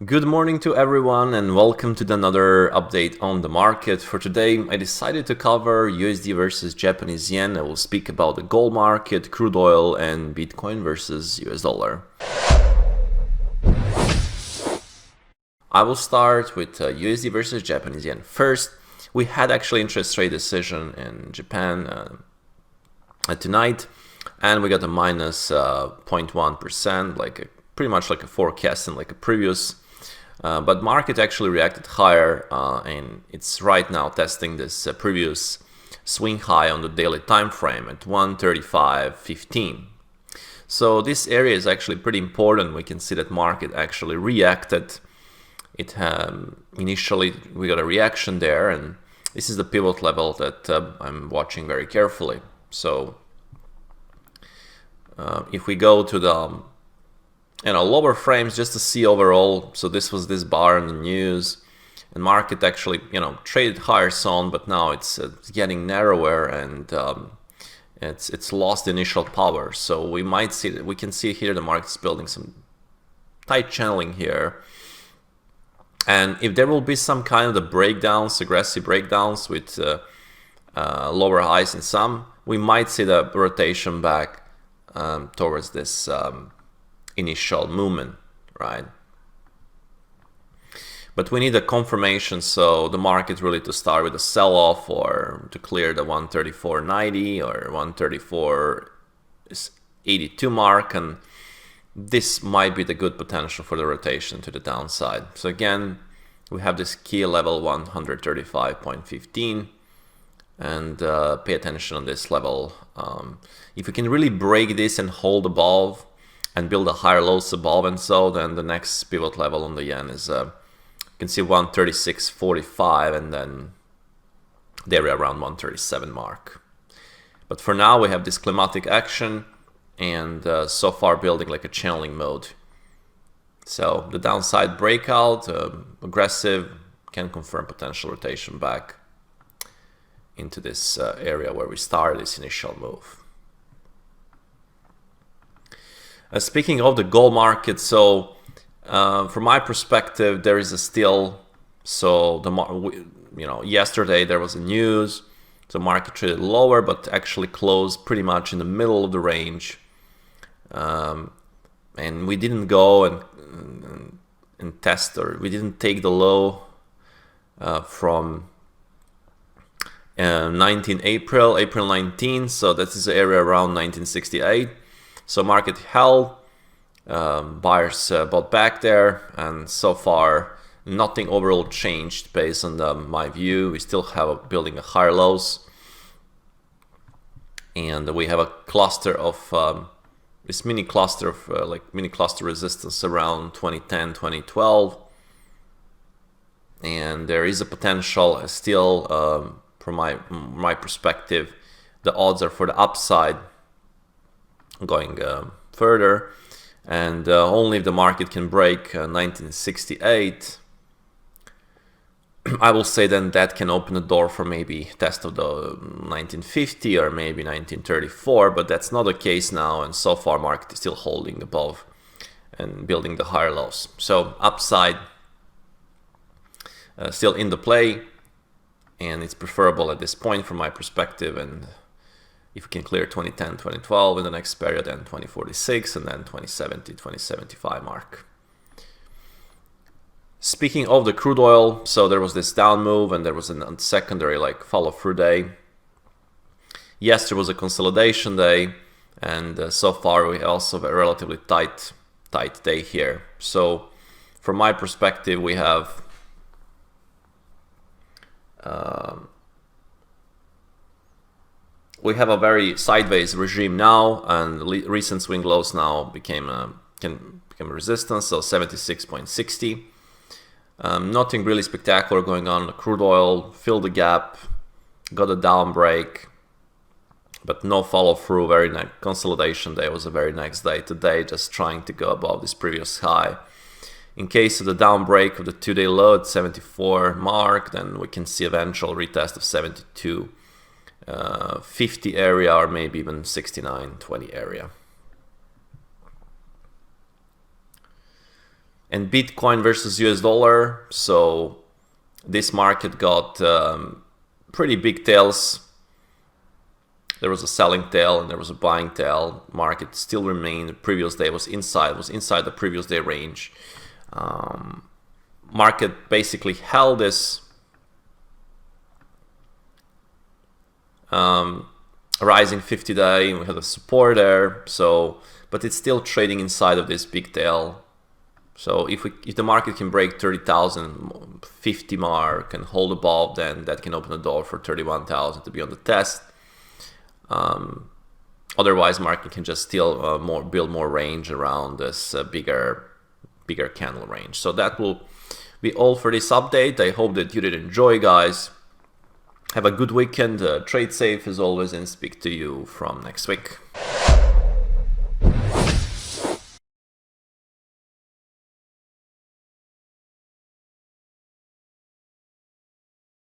Good morning to everyone and welcome to another update on the market. For today, I decided to cover USD versus Japanese yen. I will speak about the gold market, crude oil and Bitcoin versus US dollar. I will start with USD versus Japanese yen. First, we had actually interest rate decision in Japan tonight, and we got a minus 0.1%, pretty much like a forecast and like a previous. But market actually reacted higher, and it's right now testing this previous swing high on the daily time frame at 135.15. So this area is actually pretty important. We can see that market actually reacted. It initially we got a reaction there, and this is the pivot level that I'm watching very carefully. So if we go to the lower frames just to see overall, so this was this bar in the news, and market actually traded higher zone, but now it's getting narrower, and it's lost initial power. So we might see that, we can see here the market's building some tight channeling here, and if there will be some kind of the breakdowns, aggressive breakdowns with lower highs in some, we might see the rotation back towards this initial movement, right? But we need a confirmation, so the market really to start with a sell-off or to clear the 134.90 or 134.82 mark, and this might be the good potential for the rotation to the downside. So again, we have this key level 135.15, and pay attention on this level. If we can really break this and hold above and build a higher lows above, and so then the next pivot level on the yen is you can see 136.45, and then the area around 137 mark. But for now we have this climatic action, and so far building like a channeling mode. So the downside breakout, aggressive, can confirm potential rotation back into this area where we started this initial move. Speaking of the gold market, so from my perspective, there is a still, so yesterday there was a news, the market traded lower, but actually closed pretty much in the middle of the range, and we didn't go and test, or we didn't take the low from 19 April 19, so that is the area around 1968. So market held, buyers bought back there, and so far nothing overall changed based on my view. We still have building a higher lows, and we have a cluster of this mini cluster of mini cluster resistance around 2010, 2012, and there is a potential still from my perspective. The odds are for the upside going further, and only if the market can break 1968, I will say then that can open the door for maybe test of the 1950 or maybe 1934, but that's not the case now, and so far market is still holding above and building the higher lows. So upside still in the play, and it's preferable at this point from my perspective. And if we can clear 2010, 2012 in the next period, then 2046, and then 2070, 2075 mark. Speaking of the crude oil, so there was this down move, and there was a secondary follow through day. Yesterday was a consolidation day, and so far we also have a relatively tight day here. So from my perspective, we have a very sideways regime now, and recent swing lows now became a resistance, so 76.60. Nothing really spectacular going on. The crude oil filled the gap, got a down break, but no follow through. Very nice consolidation day. Was a very nice day today, just trying to go above this previous high. In case of the down break of the 2-day low at 74 mark, then we can see eventual retest of 72.50 area, or maybe even 69.20 area. and Bitcoin versus US dollar. So this market got pretty big tails. There was a selling tail and there was a buying tail. Market still remained. The previous day was inside the previous day range. Market basically held this rising 50-day. We had a support there. So, but it's still trading inside of this big tail. So if the market can break 30,000, 50 mark and hold above, then that can open the door for 31,000 to be on the test. Otherwise, market can just still build more range around this bigger candle range. So that will be all for this update. I hope that you did enjoy, guys. Have a good weekend. Trade safe as always, and speak to you from next week.